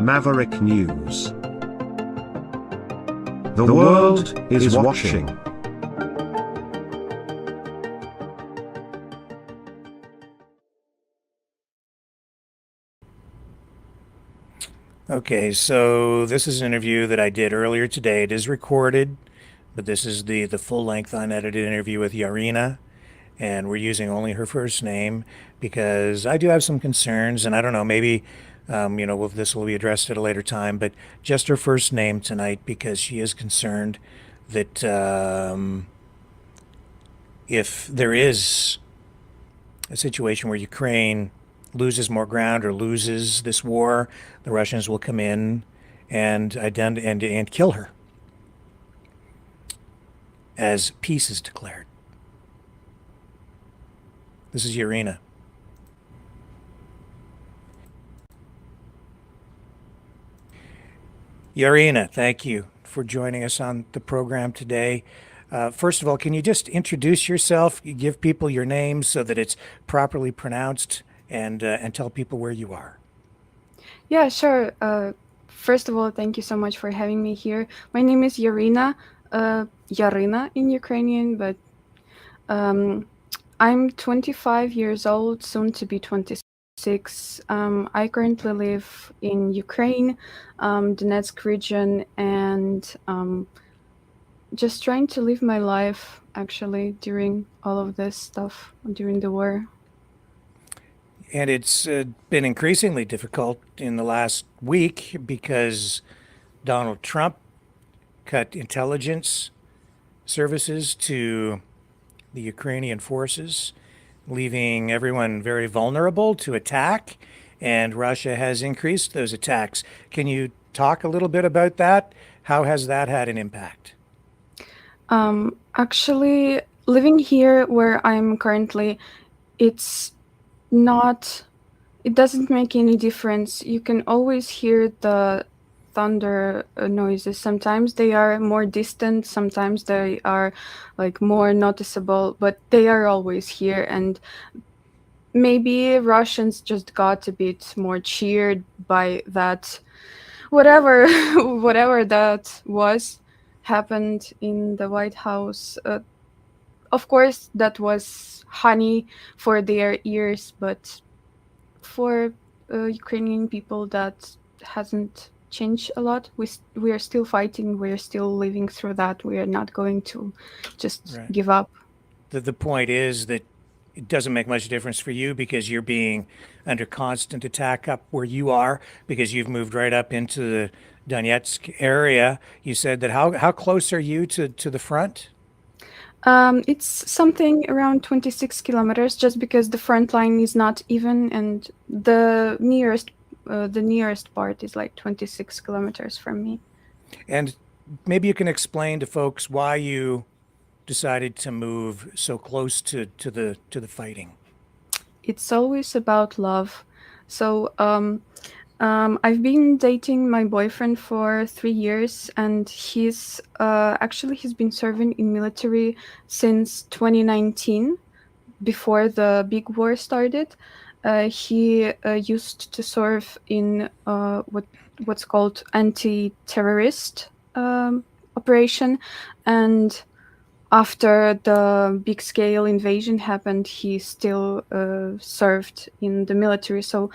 Maverick News. The world is watching. Okay, so this is an interview that I did earlier today. It is recorded, but this is the full-length unedited interview with Yaryna, and we're using only her first name because I do have some concerns, and I don't know, maybe this will be addressed at a later time, but just her first name tonight because she is concerned that if there is a situation where Ukraine loses more ground or loses this war, the Russians will come in and kill her as peace is declared. This is Yaryna. Yaryna, thank you for joining us on the program today. First of all, can you just introduce yourself, give people your name so that it's properly pronounced, and tell people where you are? Yeah, sure. First of all, thank you so much for having me here. My name is Yaryna, Yaryna in Ukrainian, but I'm 25 years old, soon to be 26. I currently live in Ukraine, Donetsk region, and just trying to live my life actually during all of this stuff, during the war. And it's been increasingly difficult in the last week because Donald Trump cut intelligence services to the Ukrainian forces, leaving everyone very vulnerable to attack. And Russia has increased those attacks. Can you talk a little bit about that? How has that had an impact? Actually, living here where I'm currently, it's not, it doesn't make any difference. You can always hear the thunder noises. Sometimes they are more distant, sometimes they are like more noticeable, but they are always here. And maybe Russians just got a bit more cheered by that, whatever, whatever that was happened in the White House. Of course, that was honey for their ears, but for Ukrainian people, that hasn't changed a lot. We are still fighting. We are still living through that. We are not going to just Right. give up. The point is that it doesn't make much difference for you because you're being under constant attack up where you are because you've moved right up into the Donetsk area. You said that how close are you to the front? It's something around 26 kilometers, just because the front line is not even, and the nearest part is like 26 kilometers from me. And maybe you can explain to folks why you decided to move so close to the fighting. It's always about love. So I've been dating my boyfriend for 3 years, and he's been serving in military since 2019, before the big war started. He used to serve in what's called anti-terrorist operation, and after the big scale invasion happened, he still served in the military. So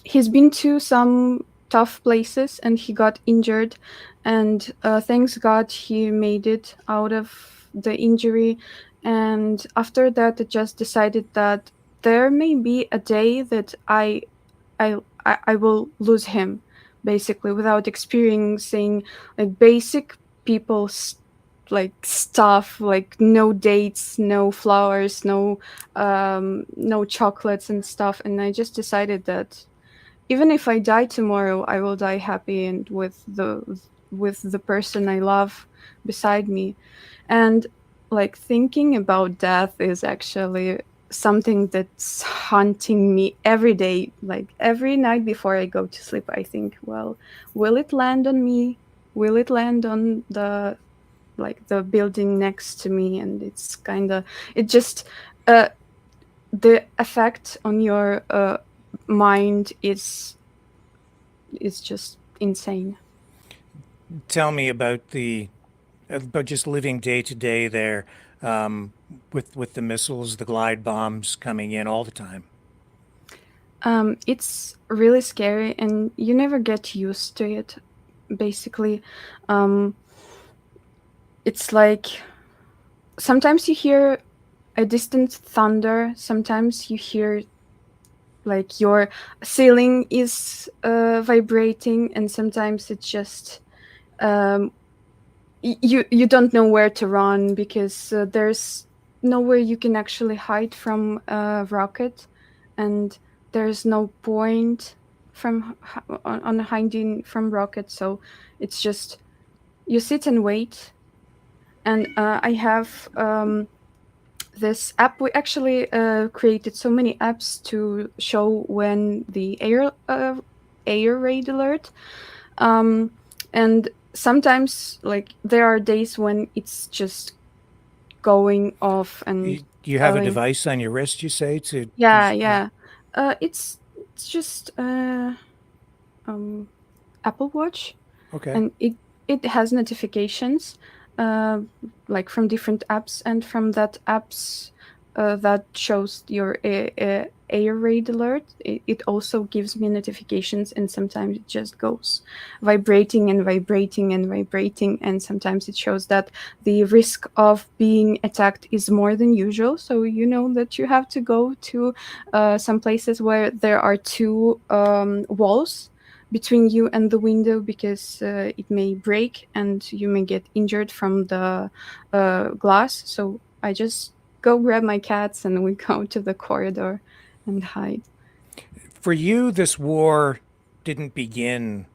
he's been to some tough places and he got injured, and thanks God he made it out of the injury. And after that, I just decided that there may be a day that I will lose him, basically, without experiencing like basic people like stuff, like no dates, no flowers, no chocolates and stuff. And I just decided that even if I die tomorrow, I will die happy and with the person I love beside me. And like thinking about death is actually something that's haunting me every day. Like every night before I go to sleep, I think, well, will it land on me? Will it land on the building next to me? And it's kind of, it just uh the effect on your mind is is just insane. Tell me about just living day to day there, um, with the missiles, the glide bombs coming in all the time. It's really scary, and you never get used to it. Basically, um, it's like sometimes you hear a distant thunder. Sometimes you hear like your ceiling is vibrating, and sometimes it's just um, you don't know where to run because there's nowhere you can actually hide from a rocket, and there's no point on hiding from rockets. So it's just you sit and wait. And I have this app. We actually created so many apps to show when the air raid alert. Um, and sometimes, like, there are days when it's just going off and You have a telling, device on your wrist, you say, to yeah, yeah. It's just um, Apple Watch, okay. and it has notifications, uh, like from different apps, and from that apps that shows your air raid alert. It also gives me notifications, and sometimes it just goes vibrating and vibrating and vibrating, and sometimes it shows that the risk of being attacked is more than usual. So you know that you have to go to some places where there are two walls between you and the window, because it may break and you may get injured from the glass. So I just go grab my cats and we go to the corridor and hide. For you, this war didn't begin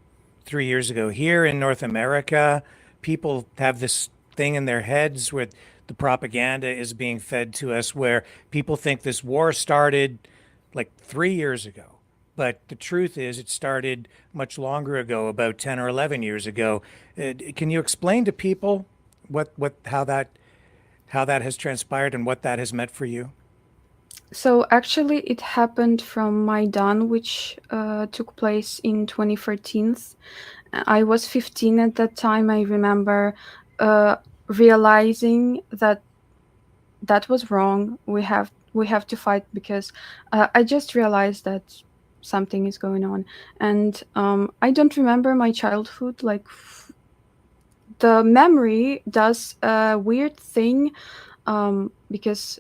3 years ago. Here in North America, people have this thing in their heads where the propaganda is being fed to us, where people think this war started like 3 years ago. But the truth is, it started much longer ago, about 10 or 11 years ago. Can you explain to people how that has transpired and what that has meant for you? So actually, it happened from Maidan, which took place in 2014. I was 15 at that time. I remember realizing that that was wrong. We have to fight, because I just realized that something is going on, and I don't remember my childhood. Like, the memory does a weird thing, because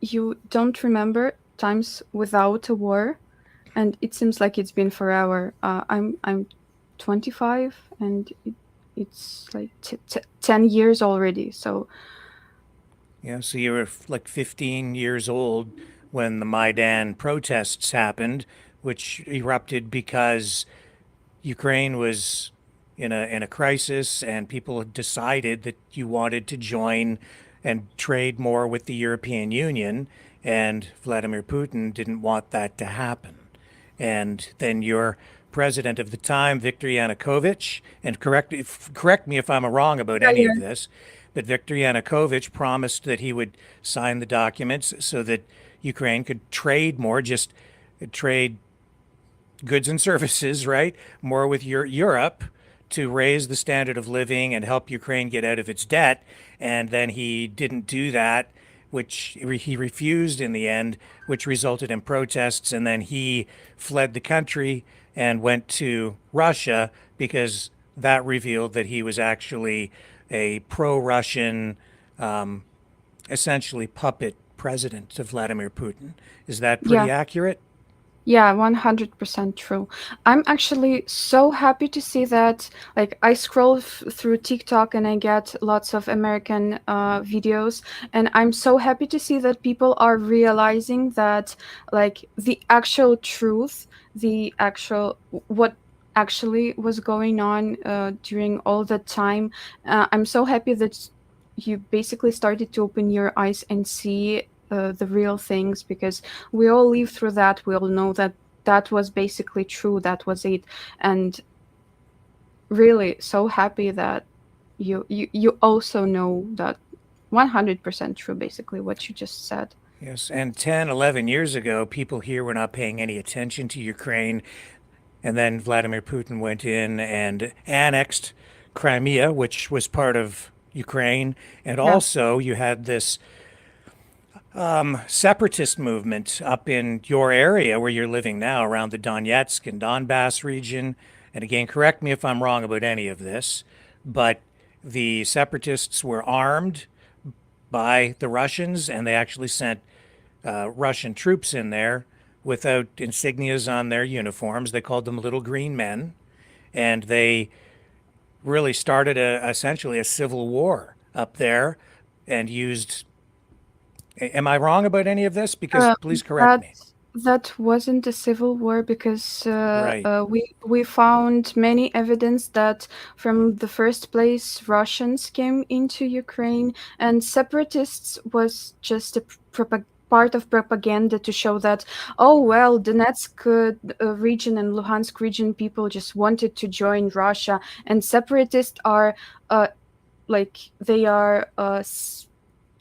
you don't remember times without a war, and it seems like it's been forever. I'm 25, and it's like 10 years already. So Yeah, so you were like 15 years old when the Maidan protests happened, which erupted because Ukraine was in a crisis, and people had decided that you wanted to join and trade more with the European Union, and Vladimir Putin didn't want that to happen. And then your president of the time, Viktor Yanukovych, and correct me if I'm wrong about yeah, any of yeah, this, but Viktor Yanukovych promised that he would sign the documents so that Ukraine could trade more, just trade goods and services, right? More with Europe to raise the standard of living and help Ukraine get out of its debt. And then he didn't do that, which he refused in the end, which resulted in protests. And then he fled the country and went to Russia because that revealed that he was actually a pro Russian, um, essentially puppet president of Vladimir Putin. Is that yeah. pretty accurate? Yeah, 100% true. I'm actually so happy to see that. Like, I scroll through TikTok and I get lots of American videos, and I'm so happy to see that people are realizing that, like, the actual truth, the actual what actually was going on during all that time. I'm so happy that you basically started to open your eyes and see the real things, because we all live through that. We all know that that was basically true. That was it. And really so happy that you also know that 100% true, basically what you just said. Yes, and 10, 11 years ago, people here were not paying any attention to Ukraine. And then Vladimir Putin went in and annexed Crimea, which was part of Ukraine. And Yeah. also, you had this separatist movement up in your area where you're living now, around the Donetsk and Donbass region. And again, correct me if I'm wrong about any of this, but the separatists were armed by the Russians, and they actually sent Russian troops in there without insignias on their uniforms. They called them Little Green Men, and they really started essentially a civil war up there and used. Am I wrong about any of this? Because Uh, please correct that me. that wasn't a civil war because Right. we found many evidence that from the first place Russians came into Ukraine, and separatists was just a part of propaganda to show that, oh well, Donetsk region and Luhansk region people just wanted to join Russia, and separatists are like they are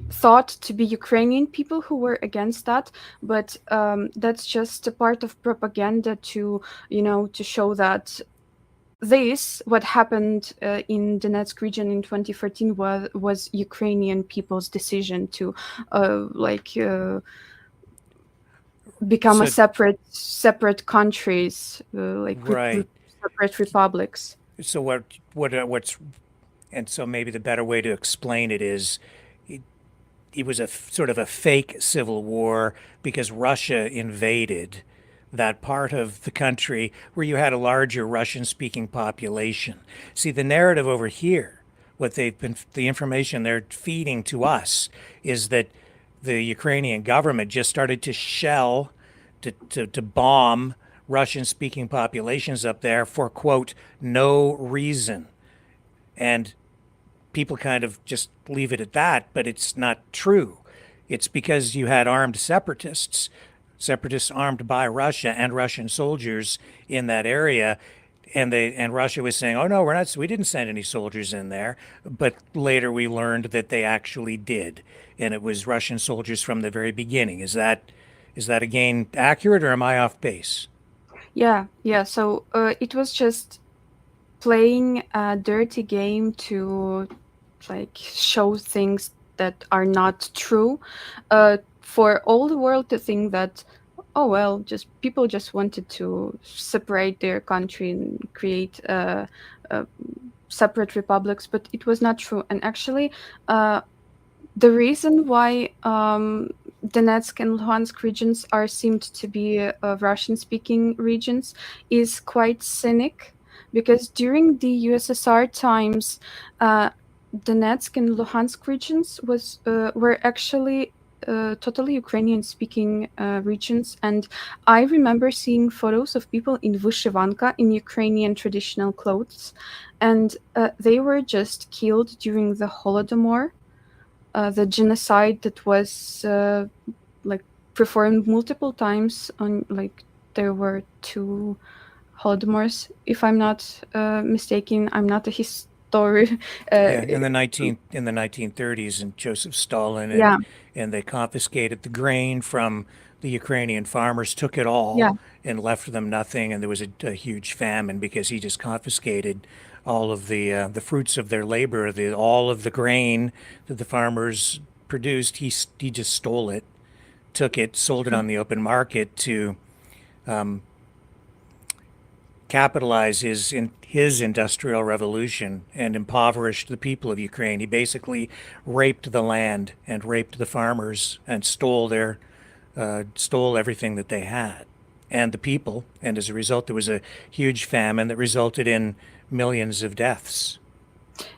thought to be Ukrainian people who were against that, but that's just a part of propaganda to, to show that what happened in Donetsk region in 2014 was Ukrainian people's decision to become a So, separate countries, right. separate republics. So what's and so maybe the better way to explain it is it was a sort of a fake civil war because Russia invaded that part of the country where you had a larger Russian speaking population. See, the narrative over here, the information they're feeding to us is that the Ukrainian government just started to shell, to bomb Russian speaking populations up there for, quote, no reason. And people kind of just leave it at that, but it's not true. It's because you had armed separatists armed by Russia and Russian soldiers in that area, and Russia was saying, "Oh no, we didn't send any soldiers in there." But later we learned that they actually did, and it was Russian soldiers from the very beginning. Is that again accurate, or am I off base? Yeah. So it was just playing a dirty game to show things that are not true, for all the world to think that, oh well, just people just wanted to separate their country and create separate republics, but it was not true. And actually, the reason why Donetsk and Luhansk regions are seemed to be Russian-speaking regions is quite cynic, because during the USSR times, Donetsk and Luhansk regions were actually totally Ukrainian-speaking regions, and I remember seeing photos of people in vyshyvanka, in Ukrainian traditional clothes, and they were just killed during the Holodomor, the genocide that was like performed multiple times on, there were two Holodomors, if I'm not mistaken. I'm not a historian. Yeah, in the 1930s, and Joseph Stalin Yeah, and they confiscated the grain from the Ukrainian farmers, took it yeah, all and left them nothing, and there was a huge famine because he just confiscated all of the fruits of their labor, all of the grain that the farmers produced. He just stole it, took it, sold it true. on the open market to capitalize his industrial revolution and impoverished the people of Ukraine. He basically raped the land and raped the farmers and stole everything that they had and the people. And as a result, there was a huge famine that resulted in millions of deaths.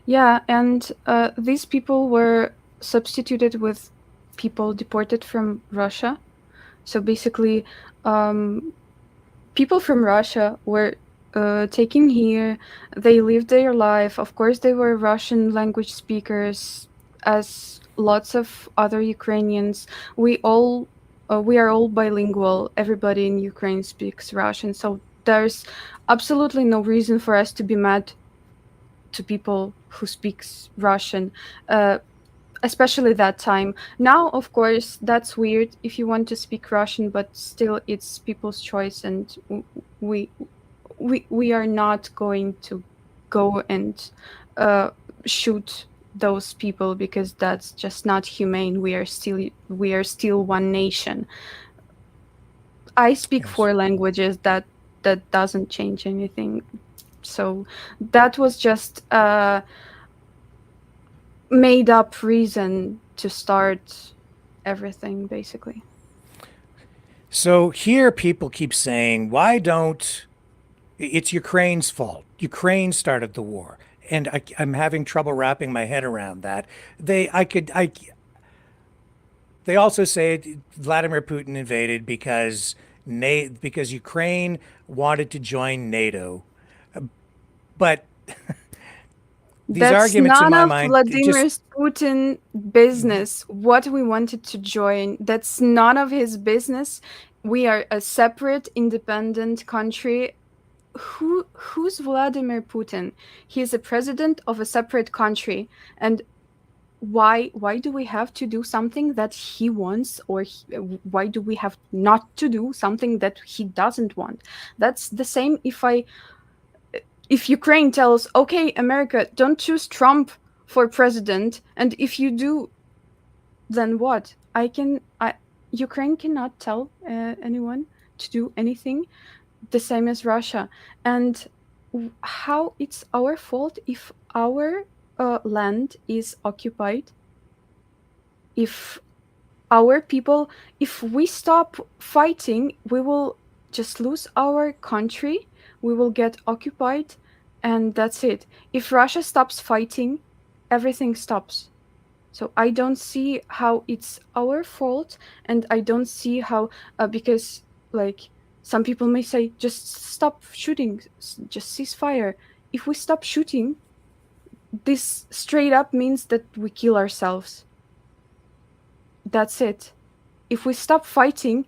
Yeah, and these people were substituted with people deported from Russia. So basically, um, people from Russia were taken here. They lived their life. Of course, they were Russian language speakers, as lots of other Ukrainians. We are all bilingual. Everybody in Ukraine speaks Russian, so there's absolutely no reason for us to be mad to people who speaks Russian. Especially that time. Now, of course, that's weird if you want to speak Russian, but still, it's people's choice, and we we are not going to go and uh, shoot those people, because that's just not humane. We are still one nation. I speak Yes. 4 languages. That doesn't change anything. So that was just a made up reason to start everything, basically. So here people keep saying, why don't it's Ukraine's fault. Ukraine started the war. And I'm having trouble wrapping my head around that. They also say Vladimir Putin invaded because Ukraine wanted to join NATO. But these That's arguments in none my of mind Vladimir just Putin business. What we wanted to join, that's none of his business. We are a separate, independent country. Who's Vladimir Putin? He is a president of a separate country, and why do we have to do something that he wants, or why do we have not to do something that he doesn't want? That's the same if Ukraine tells, okay, America, don't choose Trump for president, and if you do, then what? Ukraine cannot tell anyone to do anything. The same as Russia. And how it's our fault if our land is occupied, if our people, if we stop fighting, we will just lose our country, we will get occupied, and that's it. If Russia stops fighting, everything stops. So I don't see how it's our fault, and I don't see how, because, like, some people may say, just stop shooting, just cease fire. If we stop shooting, this straight up means that we kill ourselves. That's it. If we stop fighting,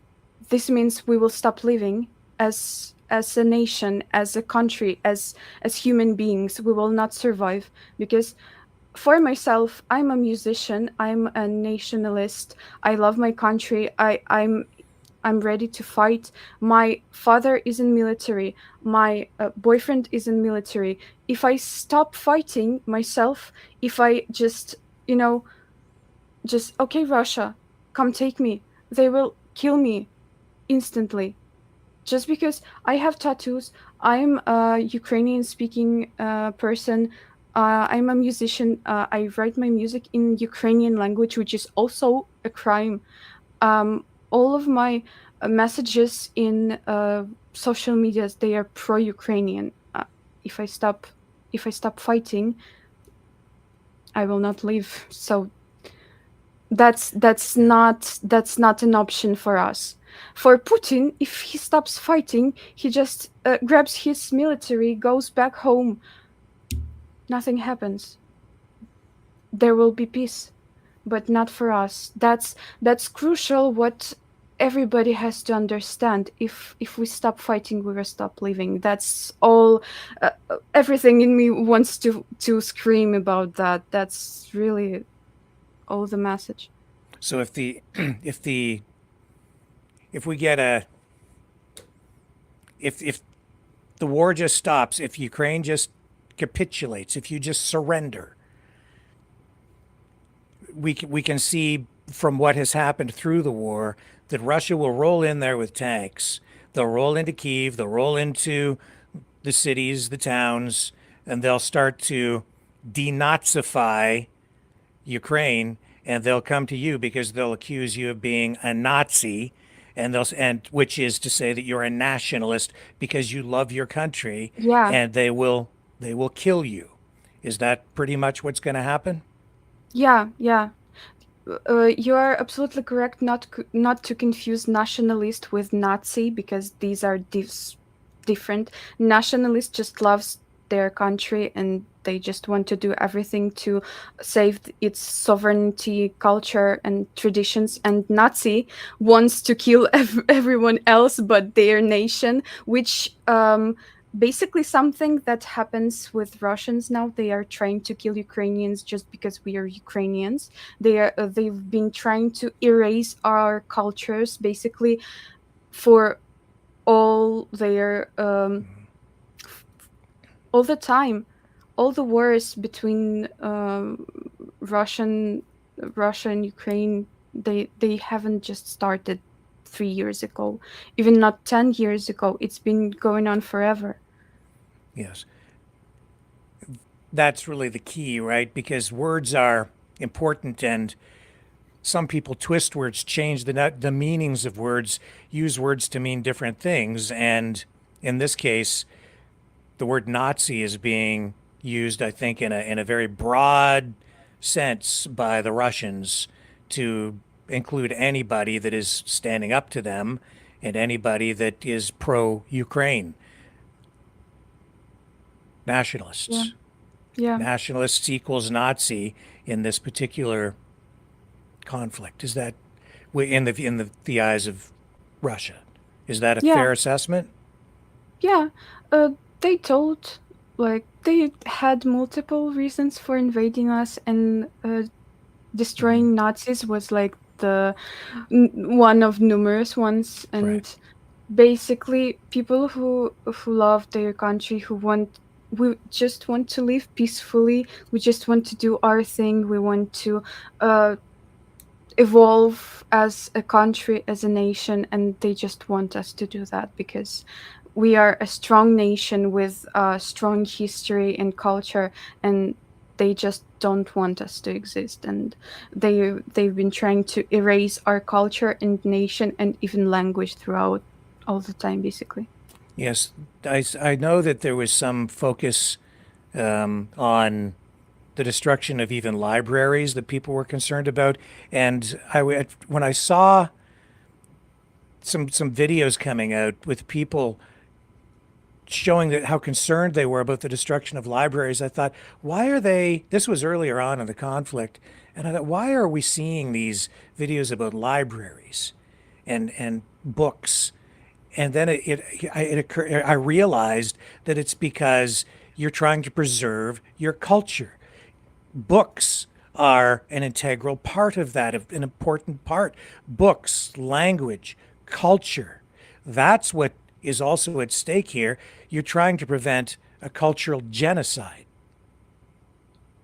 this means we will stop living as a nation, as a country, as human beings. We will not survive, because for myself, I'm a musician, I'm a nationalist, I love my country, I'm ready to fight. My father is in military, my boyfriend is in military. If I stop fighting myself, if I just, you know, just, okay, Russia, come take me, they will kill me instantly. Just because I have tattoos, I'm a Ukrainian speaking person, I'm a musician, I write my music in Ukrainian language, which is also a crime. All of my messages in social medias, they are pro-Ukrainian. If I stop, if I stop fighting, I will not live. So that's not an option for us. For Putin, if he stops fighting, he just grabs his military, goes back home. Nothing happens. There will be peace, but not for us. That's crucial. What everybody has to understand. If we stop fighting, we will stop living. That's all. Everything in me wants to scream about that. That's really all the message. so if the if the if we get a if the war just stops, if Ukraine just capitulates, if you just surrender, we can see from what has happened through the war that Russia will roll in there with tanks. They'll roll into Kyiv, they'll roll into the cities, the towns, and they'll start to denazify Ukraine, and they'll come to you because they'll accuse you of being a Nazi, and which is to say that you're a nationalist because you love your country, Yeah, and they will kill you. Is that pretty much what's going to happen? yeah. You are absolutely correct not to confuse nationalist with Nazi, because these are different. Nationalist just loves their country, and they just want to do everything to save its sovereignty, culture, and traditions. And Nazi wants to kill everyone else but their nation, which basically something that happens with Russians now. They are trying to kill Ukrainians just because we are Ukrainians. They've been trying to erase our cultures, basically, for all their all the time. All the wars between Russian Russia and Ukraine, they haven't just started 3 years ago, even not 10 years ago. It's been going on forever. Yes. That's really the key, right? Because words are important, and some people twist words, change the meanings of words, use words to mean different things. And in this case, the word Nazi is being used, I think, in a very broad sense by the Russians to include anybody that is standing up to them and anybody that is pro-Ukraine. Yeah, Nationalists. yeah, Nationalists equals Nazi in this particular conflict. Is that in the eyes of Russia? Is that a yeah, fair assessment? yeah. Uh, they told, like, they had multiple reasons for invading us, and Hmm. destroying Nazis was like the one of numerous ones. Right. And basically, people who love their country, we just want to live peacefully. We just want to do our thing. We want to uh, evolve as a country, as a nation, and they just want us to do that because we are a strong nation with a strong history and culture, and they just don't want us to exist. And they've been trying to erase our culture and nation and even language throughout all the time, basically. Yes, I know that there was some focus on the destruction of even libraries that people were concerned about. And when I saw some videos coming out with people showing that how concerned they were about the destruction of libraries, I thought, why are they? This was earlier on in the conflict, and I thought, why are we seeing these videos about libraries and books? And then I realized that it's because you're trying to preserve your culture. Books are an integral part of that, an important part. Books, language, culture. That's what is also at stake here. You're trying to prevent a cultural genocide.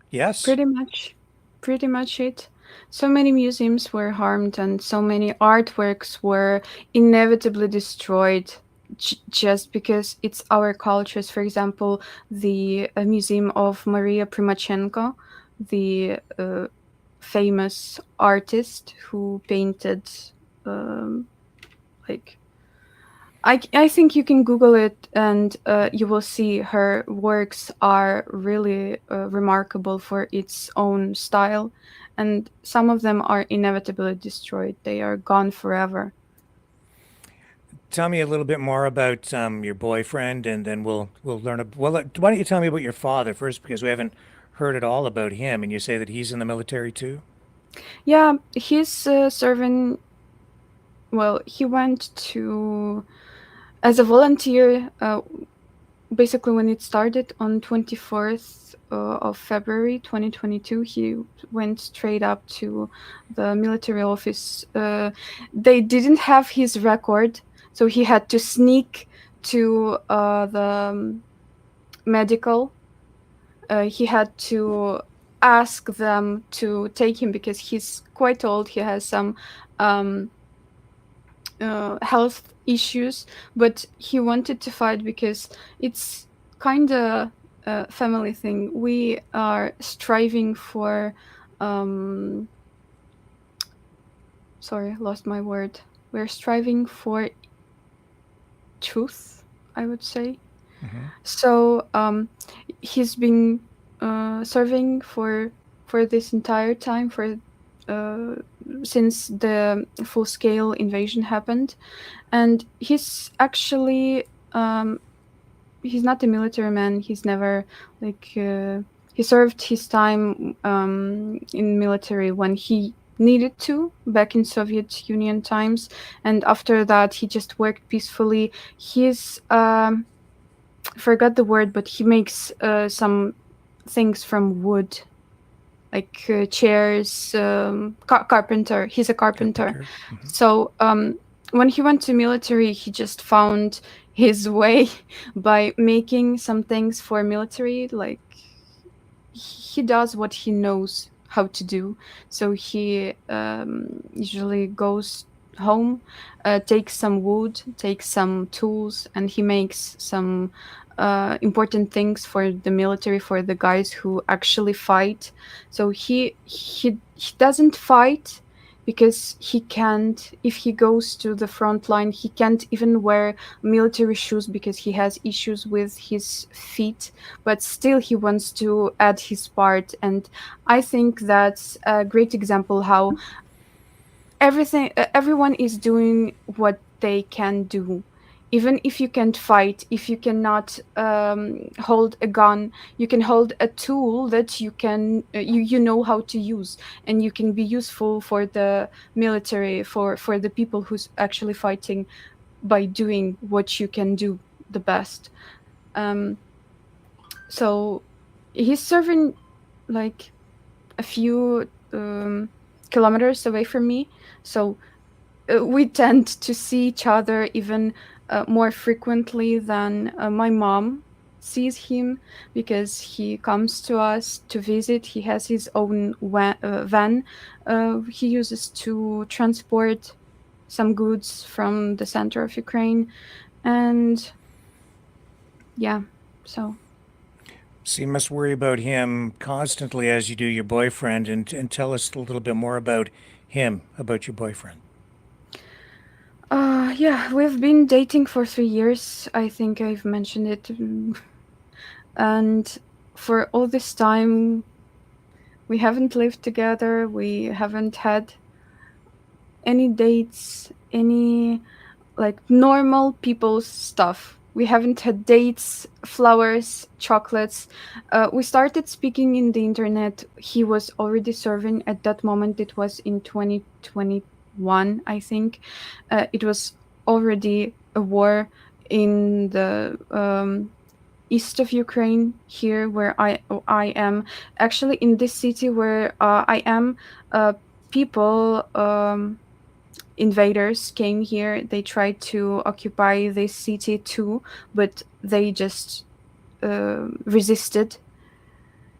Yes? Pretty much, pretty much it. So many museums were harmed, and so many artworks were inevitably destroyed just because it's our cultures. For example, the Museum of Maria Primachenko, the famous artist who painted, um, like, I think you can Google it, and you will see her works are really remarkable for its own style, and some of them are inevitably destroyed. They are gone forever. Tell me a little bit more about your boyfriend, and then we'll learn. Well, why don't you tell me about your father first, because we haven't heard at all about him, and you say that he's in the military too. Yeah, he's serving. Well, he went to as a volunteer. Basically, when it started on 24th of February 2022, he went straight up to the military office. They didn't have his record, so he had to sneak to the medical. He had to ask them to take him because he's quite old. He has some um, health issues, but he wanted to fight because it's kind of a family thing. We are striving for, um, sorry, lost my word. We're striving for truth, I would say. Hmm. So he's been serving for this entire time for uh, since the full scale invasion happened, and he's not a military man. He's never like he served his time in military when he needed to back in Soviet Union times, and after that he just worked peacefully. He's forgot the word, but he makes some things from wood, like chairs. Carpenter. He's a carpenter. Carpenter. Hmm. So when he went to military, he just found his way by making some things for military. Like, he does what he knows how to do. So he usually goes home, takes some wood, takes some tools, and he makes some important things for the military, for the guys who actually fight. So he doesn't fight because he can't. If he goes to the front line, he can't even wear military shoes because he has issues with his feet, but still he wants to add his part. And I think that's a great example how everyone is doing what they can do. Even if you can't fight, if you cannot hold a gun, you can hold a tool that you know how to use, and you can be useful for the military, for the people who's actually fighting, by doing what you can do the best. um, so he's serving like a few kilometers away from me. So we tend to see each other even more frequently than my mom sees him, because he comes to us to visit. He has his own van he uses to transport some goods from the center of Ukraine. And yeah, so So you must worry about him constantly as you do your boyfriend, and tell us a little bit more about him, about your boyfriend. yeah, we've been dating for 3 years. I think I've mentioned it. And for all this time, we haven't lived together. We haven't had any dates, any like normal people's stuff. We haven't had dates, flowers, chocolates. We started speaking in the internet. He was already serving at that moment. It was in 2021, I think. It was already a war in the east of Ukraine, here where I am. Actually, in this city where I am, people. Invaders came here. They tried to occupy this city too, but they just resisted.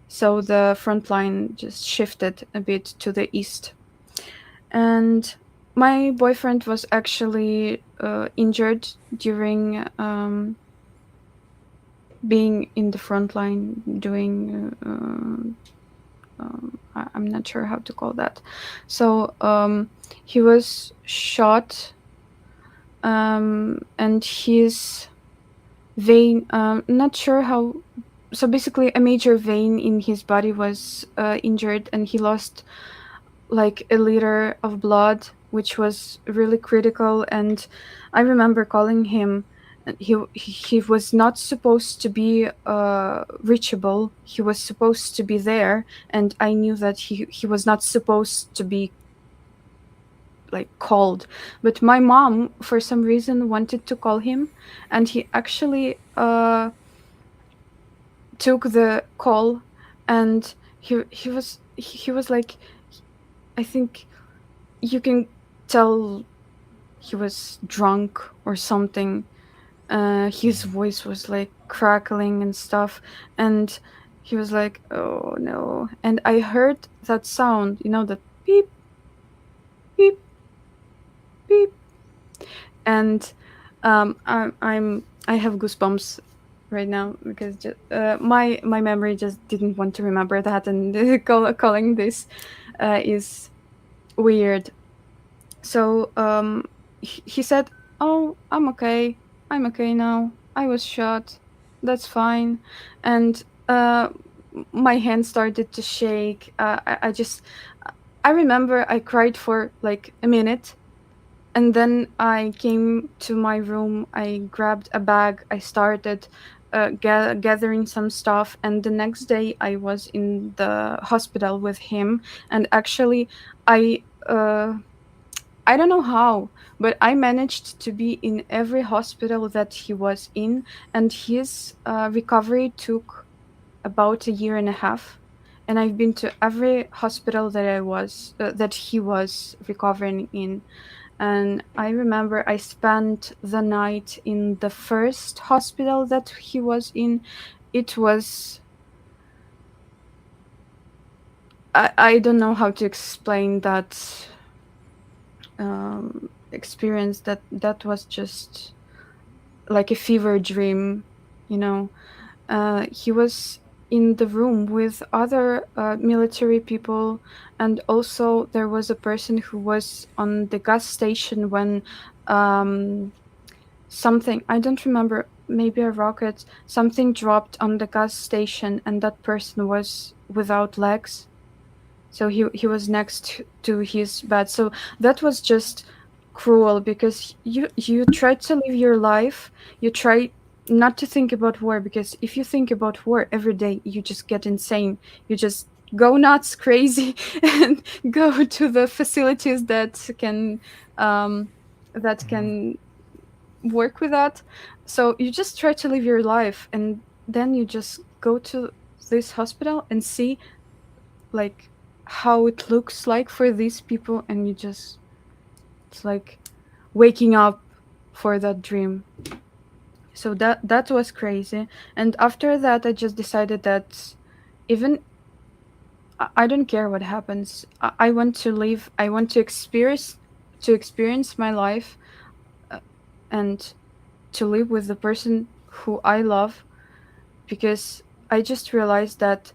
So the front line just shifted a bit to the east. And my boyfriend was actually injured during being in the front line, doing I'm not sure how to call that. So he was shot, and his vein, not sure how. So basically, a major vein in his body was injured, and he lost like a liter of blood, which was really critical. And I remember calling him. And he was not supposed to be reachable. He was supposed to be there, and I knew that he was not supposed to be like called. But my mom, for some reason, wanted to call him, and he actually took the call. And he was like, I think you can tell he was drunk or something. His voice was like crackling and stuff, and he was like, "Oh no!" And I heard that sound, that beep, beep, beep, and I have goosebumps right now, because my memory just didn't want to remember that, and calling this is weird. So he said, "Oh, I'm okay. I'm okay now. I was shot. That's fine." And my hand started to shake. I remember I cried for like a minute, and then I came to my room. I grabbed a bag. I started gathering some stuff, and the next day I was in the hospital with him. And actually, I. I don't know how, but I managed to be in every hospital that he was in, and his recovery took about a year and a half. And I've been to every hospital that he was recovering in. And I remember I spent the night in the first hospital that he was in. It was, I don't know how to explain that experience. That was just like a fever dream, you know. He was in the room with other military people, and also there was a person who was on the gas station when um, something, I don't remember, maybe a rocket, something dropped on the gas station, and that person was without legs. So he was next to his bed. So that was just cruel, because you try to live your life, you try not to think about war, because if you think about war every day, you just get insane. You just go nuts, crazy, and go to the facilities um, that can work with that. So you just try to live your life, and then you just go to this hospital and see like how it looks like for these people, and you just, it's like waking up for that dream. So that was crazy. And after that I just decided that even I don't care what happens. I want to live, I want to experience my life, and to live with the person who I love, because I just realized that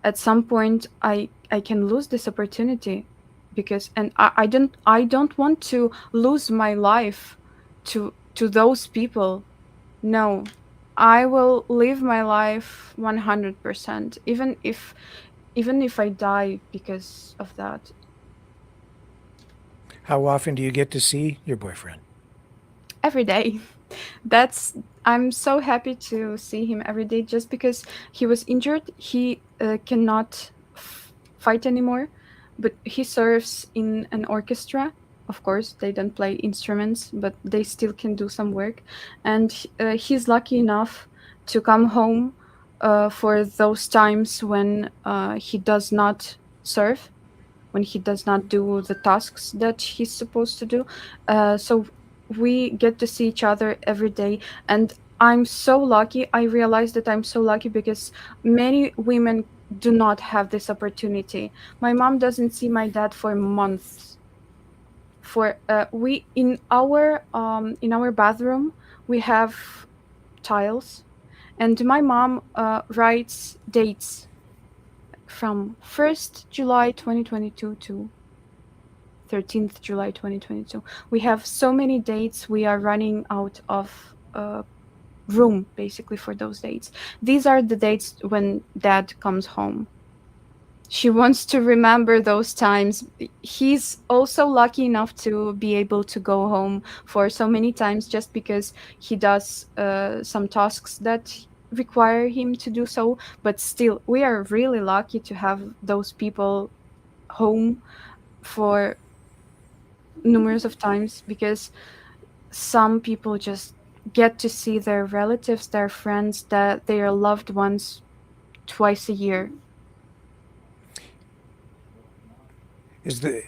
at some point I can lose this opportunity, because and I don't want to lose my life to those people. No, I will live my life 100%, even if I die because of that. How often do you get to see your boyfriend? Every day. That's I'm so happy to see him every day, just because he was injured. He cannot fight anymore, but he serves in an orchestra. Of course, they don't play instruments, but they still can do some work. And he's lucky enough to come home for those times when he does not serve, when he does not do the tasks that he's supposed to do. So we get to see each other every day. And I'm so lucky. I realize that I'm so lucky, because many women do not have this opportunity. My mom doesn't see my dad for months. For we in our bathroom we have tiles, and my mom writes dates from 1st July 2022 to 13th July 2022. We have so many dates. We are running out of room basically for those dates. These are the dates when dad comes home. She wants to remember those times. He's also lucky enough to be able to go home for so many times, just because he does some tasks that require him to do so. But still, we are really lucky to have those people home for numerous of times, because some people just get to see their relatives, their friends, their loved ones twice a year. Is the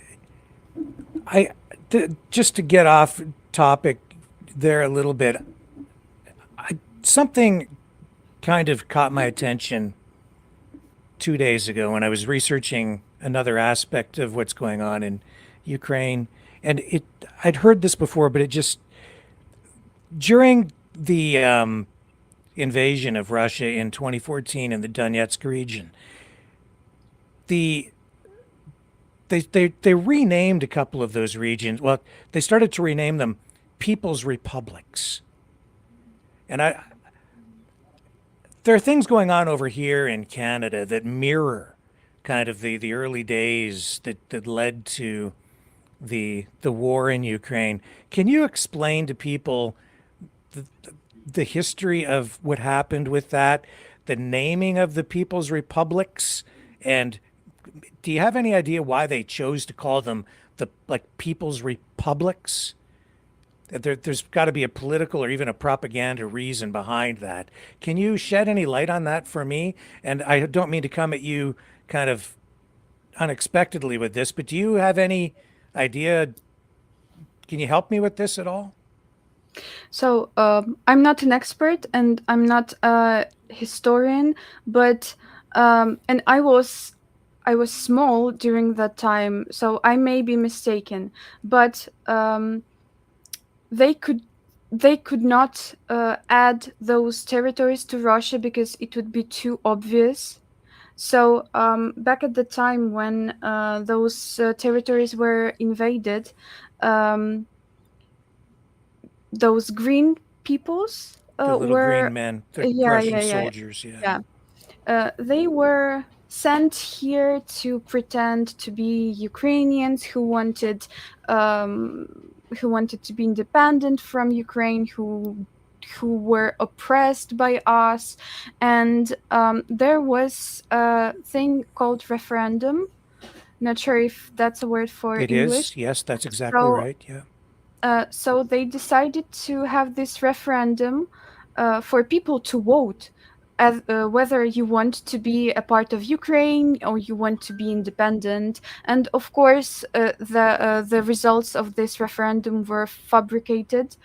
I just to get off topic there a little bit, something kind of caught my attention 2 days ago when I was researching another aspect of what's going on in Ukraine. And I'd heard this before, but it just, during the invasion of Russia in 2014 in the Donetsk region, the they renamed a couple of those regions. Well, they started to rename them People's Republics. And there are things going on over here in Canada that mirror kind of the early days that led to the war in Ukraine. Can you explain to people the, the history of what happened with that, the naming of the People's Republics, and do you have any idea why they chose to call them the like People's Republics? There's got to be a political or even a propaganda reason behind that. Can you shed any light on that for me? And I don't mean to come at you kind of unexpectedly with this, but do you have any idea Can you help me with this at all? So I'm not an expert and I'm not a historian, but and I was small during that time, so I may be mistaken. But they could they could not add those territories to Russia because it would be too obvious. So back at the time when those territories were invaded, um, those green peoples The little were green men, the yeah, Russian yeah, yeah, soldiers, yeah. yeah. They were sent here to pretend to be Ukrainians um, who wanted to be independent from Ukraine, who were oppressed by us, and there was a thing called referendum. Not sure if that's a word for It English. is. Yes, that's exactly So right. Yeah. so they decided to have this referendum for people to vote as, whether you want to be a part of Ukraine or you want to be independent. And of course, the results of this referendum were fabricated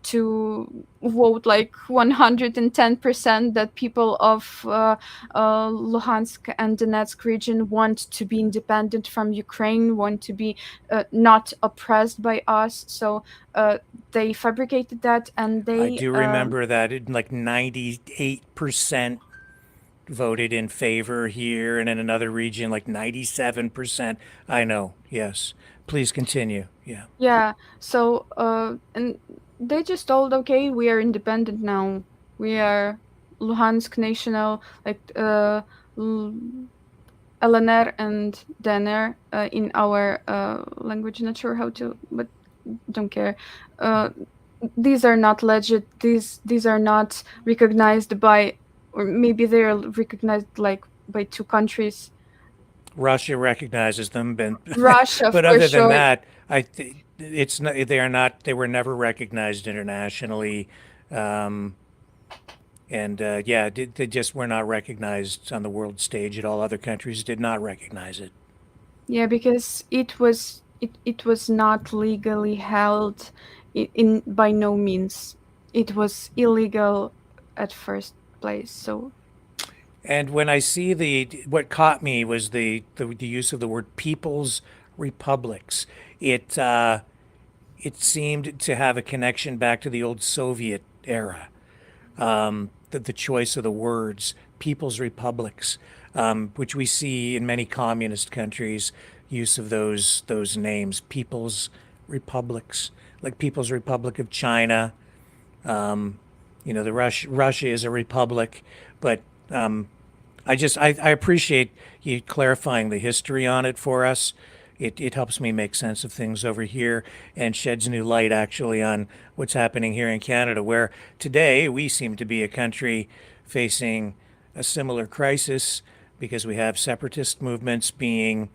to vote like 110% that people of Luhansk and Donetsk region want to be independent from Ukraine, want to be not oppressed by us. So they fabricated that, and I they do remember that like 98% voted in favor here, and in another region, like 97%. I know. Yes. Please continue. Yeah. yeah. So and they just told, okay, we are independent now. We are Luhansk national, like L- LNR and DNR in our language. Not sure how to, but don't care. Uh, these are not legit. These are not recognized by, or maybe they are recognized like by two countries. Russia recognizes them, Russia, but for other than sure. that, it's not. They are not. They were never recognized internationally, um, and yeah, they just were not recognized on the world stage at all. Other countries did not recognize it. Yeah, because it was not legally held in by no means. It was illegal at first place. So And when I see what caught me was the use of the word "people's republics." It it seemed to have a connection back to the old Soviet era. The choice of the words "people's republics," which we see in many communist countries, use of those names, "people's republics," like People's Republic of China. The Russia is a republic, but I appreciate you clarifying the history on it for us. It helps me make sense of things over here and sheds new light actually on what's happening here in Canada, where today we seem to be a country facing a similar crisis because we have separatist movements being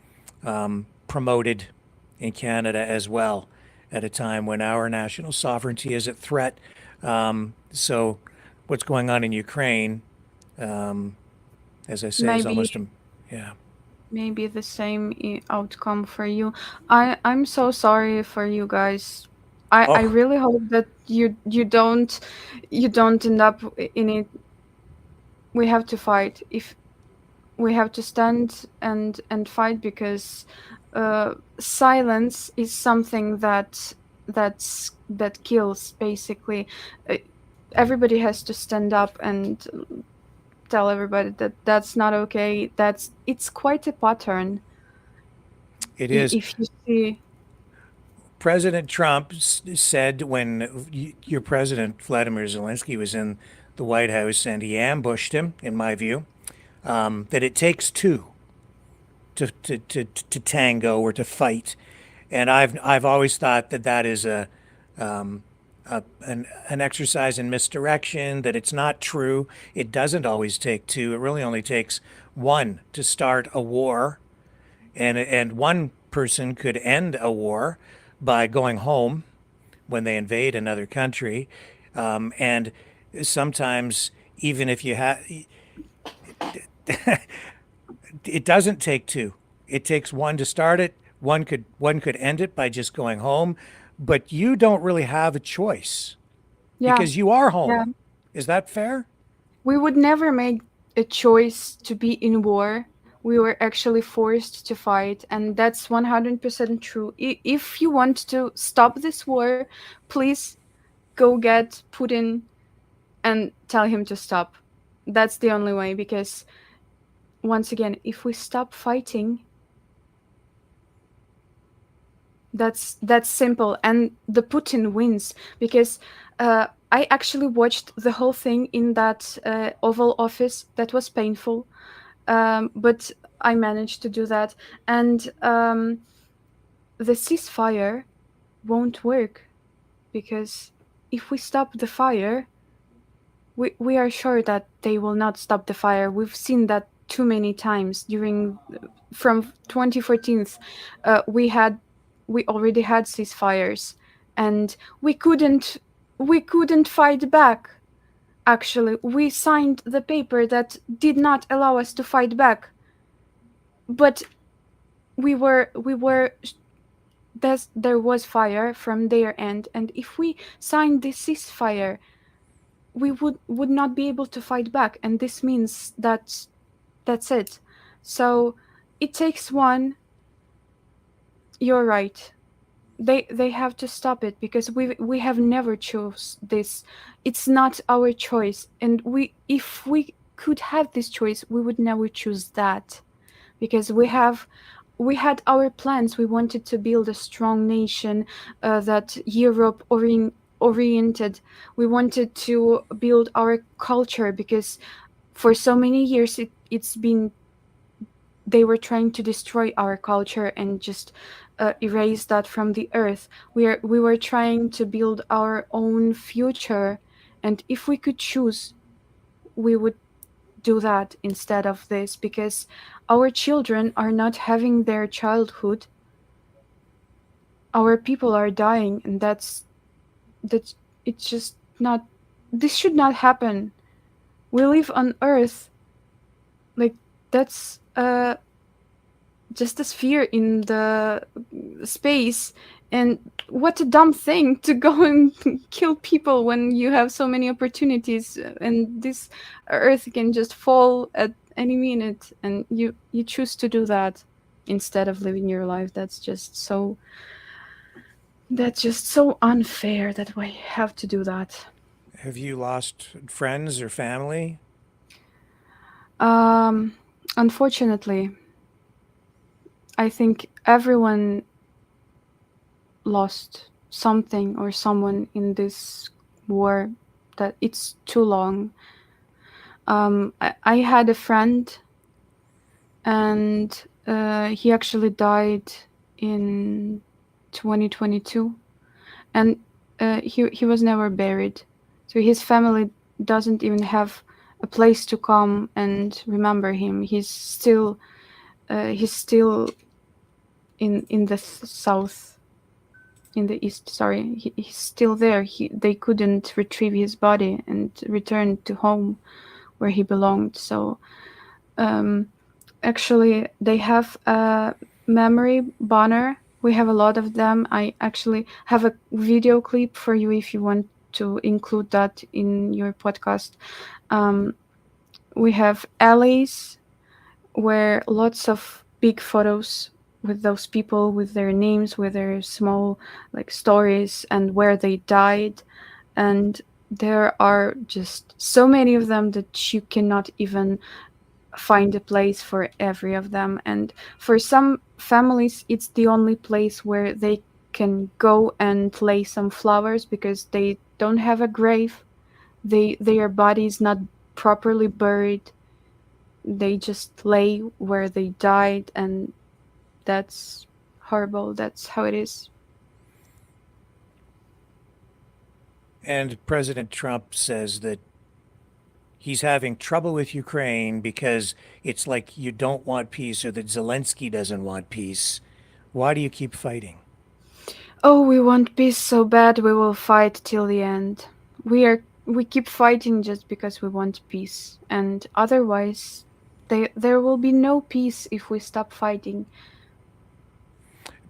promoted in Canada as well at a time when our national sovereignty is at threat. So, what's going on in Ukraine, as I say, is maybe almost yeah. maybe the same outcome for you. I'm so sorry for you guys. I Oh, really hope that you don't end up in it. We have to fight. If we have to stand and fight, because silence is something that kills basically. Uh, Everybody has to stand up and tell everybody that that's not okay. It's quite a pattern. it is. If you see, President Trump said when your president Vladimir Zelensky was in the White House and he ambushed him, in my view, that it takes two to tango or to fight, and I've always thought that that is an exercise in misdirection. That it's not true. It doesn't always take two. It really only takes one to start a war, and one person could end a war by going home when they invade another country, and sometimes even if you have, it doesn't take two. It takes one to start it, one could end it by just going home, but you don't really have a choice Yeah, because you are yeah. home. Is that fair? We would never make a choice to be in war. We were actually forced to fight, and that's 100% true. If you want to stop this war, please go get Putin and tell him to stop. That's the only way, because once again, if we stop fighting, that's simple, and the Putin wins, because I actually watched the whole thing in that Oval Office. That was painful, but I managed to do that, and the ceasefire won't work, because if we stop the fire, we are sure that they will not stop the fire. We've seen that too many times during from 2014. We had we already had ceasefires, and we couldn't fight back. Actually, we signed the paper that did not allow us to fight back, but we were there was fire from their end, and if we signed the ceasefire, we would not be able to fight back, and this means that that's it. So it takes one. You're right. They have to stop it, because we have never chose this. It's not our choice, and we if we could have this choice, we would never choose that, because we had our plans. We wanted to build a strong nation, that Europe oriented. We wanted to build our culture, because for so many years it's been they were trying to destroy our culture and just erase that from the earth. We were trying to build our own future, and if we could choose, we would do that instead of this, because our children are not having their childhood. Our people are dying, and that's it's just not. This should not happen. We live on Earth, like that's just a sphere in the space, and what a dumb thing to go and kill people when you have so many opportunities, and this earth can just fall at any minute, and you choose to do that instead of living your life. That's just so unfair that we have to do that. Have you lost friends or family? um Unfortunately, I think everyone lost something or someone in this war, that it's too long. I had a friend, and he actually died in 2022, and he was never buried. So his family doesn't even have a place to come and remember him. He's still in the south, in the east. Sorry, he's still there. They couldn't retrieve his body and return to home where he belonged. So um, actually, they have a memory banner. We have a lot of them. I actually have a video clip for you if you want to include that in your podcast. Um, we have alleys where lots of big photos with those people, with their names, with their small like stories and where they died. And there are just so many of them that you cannot even find a place for every of them. And for some families, it's the only place where they can go and lay some flowers, because they don't have a grave. Their body is not properly buried. They just lay where they died, and that's horrible. That's how it is. And President Trump says that he's having trouble with Ukraine because it's like you don't want peace or that Zelensky doesn't want peace. Why do you keep fighting? Oh, we want peace so bad, we will fight till the end. We keep fighting just because we want peace, and otherwise there will be no peace if we stop fighting.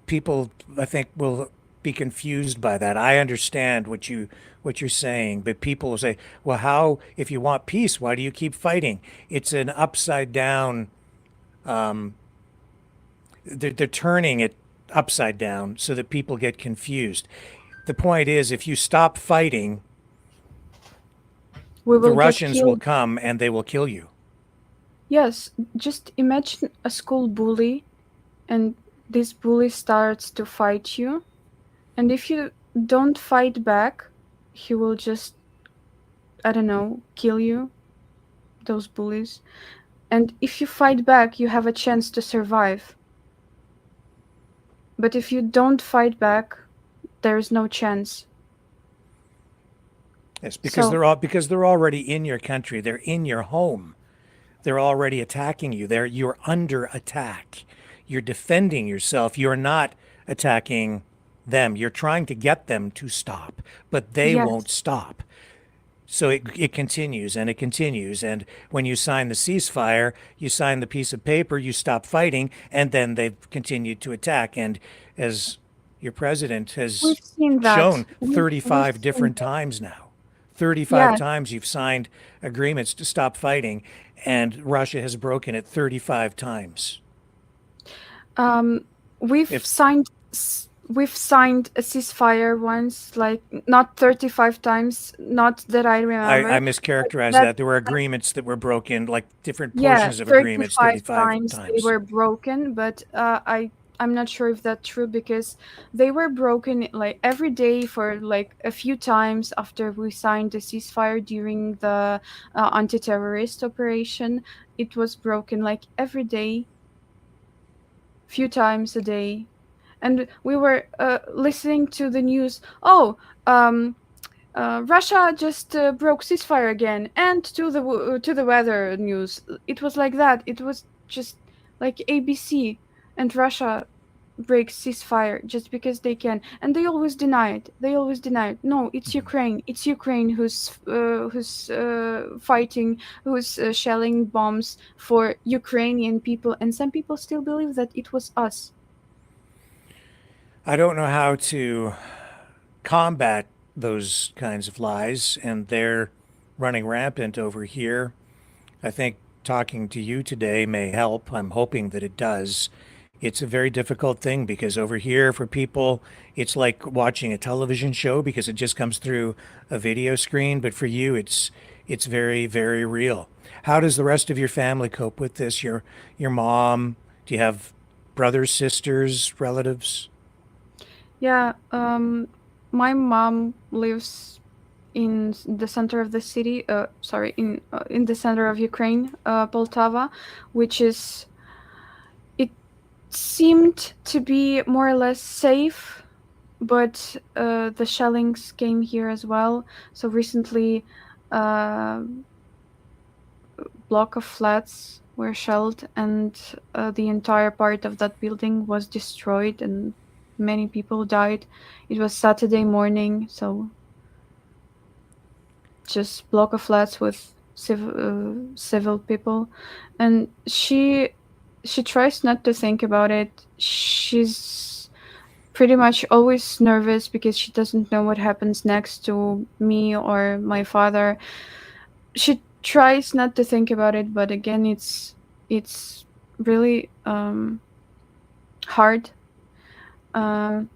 people, I think, will be confused by that. I understand what you're saying, but people will say, "Well, how if you want peace, why do you keep fighting?" It's an upside down. They're turning it upside down so that people get confused. The point is, if you stop fighting, We the will get Russians will killed. come and they will kill you. Yes, just imagine a school bully, and this bully starts to fight you, and if you don't fight back, he will just, I don't know, kill you, those bullies. And if you fight back, you have a chance to survive. But if you don't fight back, there's no chance. Yes, So, because they're already in your country. They're in your home. They're already attacking you. You're under attack. You're defending yourself. You're not attacking them. You're trying to get them to stop, but they won't yes. stop. So it continues and it continues. And when you sign the ceasefire, you sign the piece of paper, you stop fighting, and then they've continued to attack. And as your president has We've seen that. shown We've 35 seen different that. times now, 35 Yeah. times you've signed agreements to stop fighting, and Russia has broken it 35 times. Um, we've If signed we've signed a ceasefire once, like not 35 times, not that I I remember. mischaracterized That that, there were agreements that were broken, like different Yeah, portions of agreements, 35 35 times they times. were broken, but I'm not sure if that's true because they were broken like every day for like a few times after we signed the ceasefire during the anti-terrorist operation. It was broken like every day, few times a day. And we were listening to the news. Oh, Russia just broke ceasefire again, and to the weather news. It was like that. It was just like ABC and Russia breaks ceasefire just because they can, and they always deny it. They always deny it. No, it's Mhm. Ukraine. It's Ukraine who's fighting, who's shelling bombs for Ukrainian people, and some people still believe that it was us. I don't know how to combat those kinds of lies, and they're running rampant over here. I think talking to you today may help. I'm hoping that it does. It's a very difficult thing because over here for people, it's like watching a television show because it just comes through a video screen, but for you it's very, very real. How does the rest of your family cope with this? Your mom, do you have brothers, sisters, relatives? Yeah, my mom lives in the center of the city. Sorry, in the center of Ukraine, Poltava, which is it seemed to be more or less safe, but the shellings came here as well. So recently, uh, block of flats were shelled, and the entire part of that building was destroyed, and many people died. It was Saturday morning, so just block of flats with civil people, and she tries not to think about it. She's pretty much always nervous because she doesn't know what happens next to me or my father. She tries not to think about it, but again, it's really hard. Um,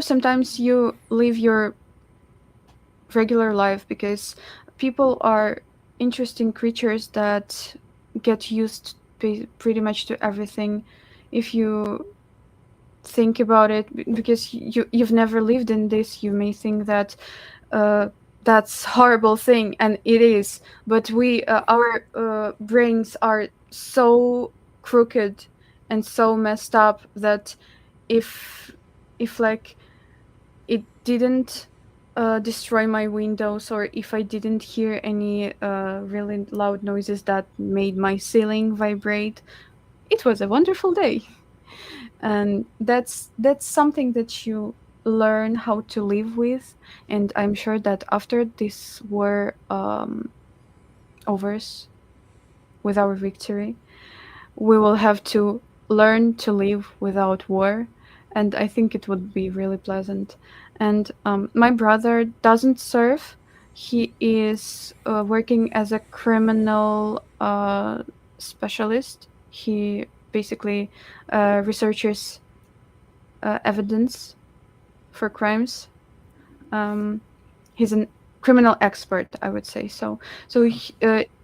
sometimes you live your regular life because people are interesting creatures that get used pretty much to everything. If you think about it, because you've never lived in this, you may think that uh, that's horrible thing, and it is. But we our brains are so crooked and so messed up that if like it didn't destroy my windows, or if I didn't hear any really loud noises that made my ceiling vibrate, it was a wonderful day. And that's something that you learn how to live with. And I'm sure that after this war overs, with our victory, we will have to learn to live without war. and I think it would be really pleasant. And my brother doesn't serve. He is working as a criminal specialist. He basically researches evidence for crimes. Um, he's a criminal expert, I would say.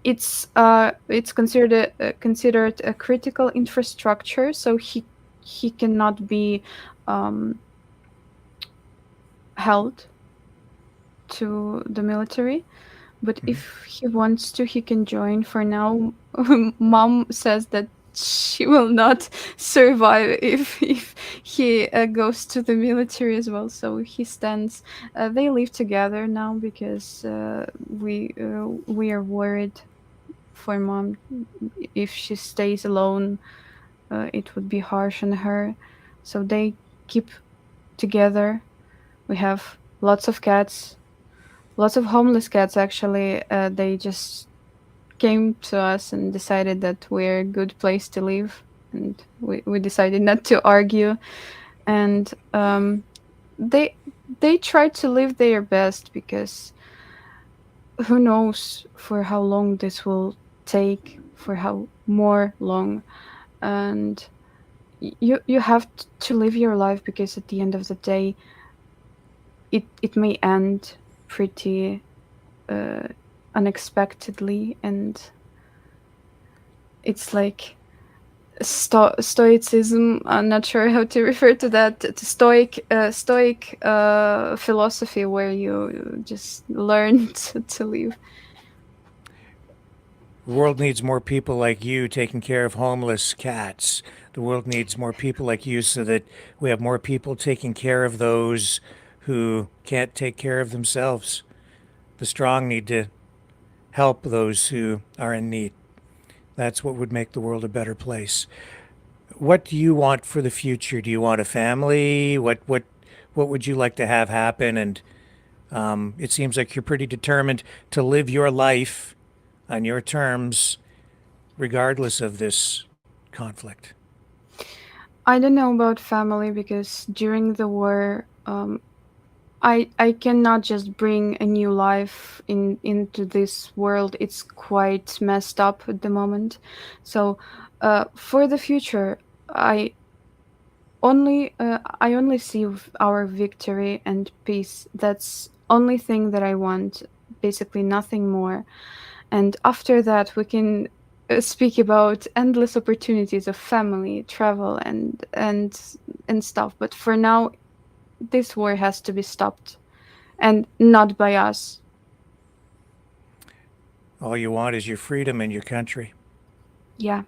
It's considered a critical infrastructure. So he cannot be um, held to the military. But if he wants to, he can join. For now, mom says that she will not survive if he goes to the military as well. So he stands. They live together now because we are worried for mom. If she stays alone, it would be harsh on her. So they keep together. We have lots of cats, lots of homeless cats actually. They just came to us and decided that we're a good place to live, and we decided not to argue. And they they try to live their best, because who knows for how long this will take, for how more long. And you have to live your life, because at the end of the day it may end pretty uh, unexpectedly. And it's like stoicism. I'm not sure how to refer to that. To stoic philosophy, where you just learn to live. The world needs more people like you taking care of homeless cats. The world needs more people like you so that we have more people taking care of those who can't take care of themselves. The strong need to help those who are in need. That's what would make the world a better place. What do you want for the future? Do you want a family? What would you like to have happen? And it seems like you're pretty determined to live your life on your terms, regardless of this conflict. I don't know about family, because during the war, I cannot just bring a new life into this world. It's quite messed up at the moment. So for the future, I only see our victory and peace. That's only thing that I want. Basically, nothing more. And after that, we can speak about endless opportunities of family, travel, and stuff. But for now, this war has to be stopped, and not by us. All you want is your freedom and your country. Yeah,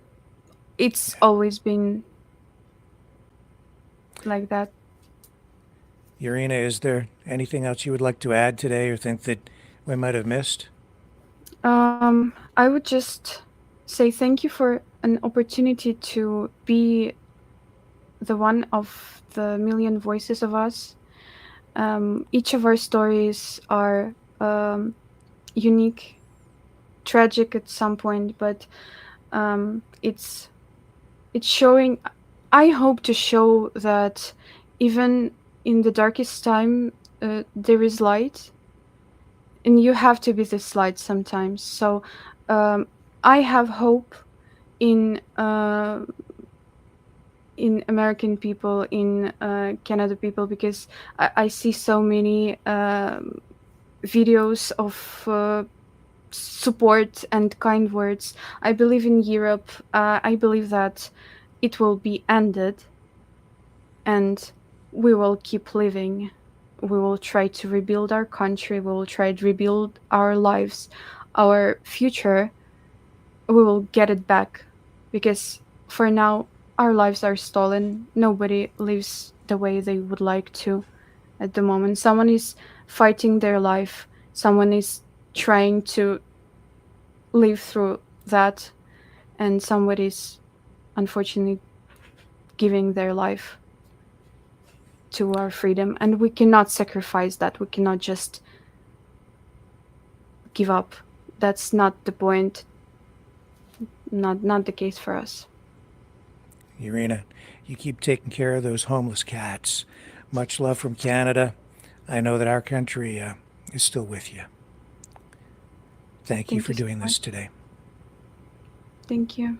it's always been like that. Yaryna, is there anything else you would like to add today or think that we might have missed? I would just say thank you for an opportunity to be the one of the million voices of us. Each of our stories are unique, tragic at some point, but it's showing. I hope to show that even in the darkest time, there is light, and you have to be this light sometimes. So I have hope in American people, in Canada people, because I see so many videos of support and kind words. I believe in Europe. I believe that it will be ended, and we will keep living. We will try to rebuild our country. We will try to rebuild our lives, our future. We will get it back, because for now our lives are stolen. Nobody lives the way they would like to at the moment. Someone is fighting their life. Someone is trying to live through that, and somebody's unfortunately giving their life to our freedom, and we cannot sacrifice that. We cannot just give up. That's not the point. Not the case for us. Yaryna, you keep taking care of those homeless cats. Much love from Canada. I know that our country is still with you. Thank you Thank for you so doing much. this today. Thank you.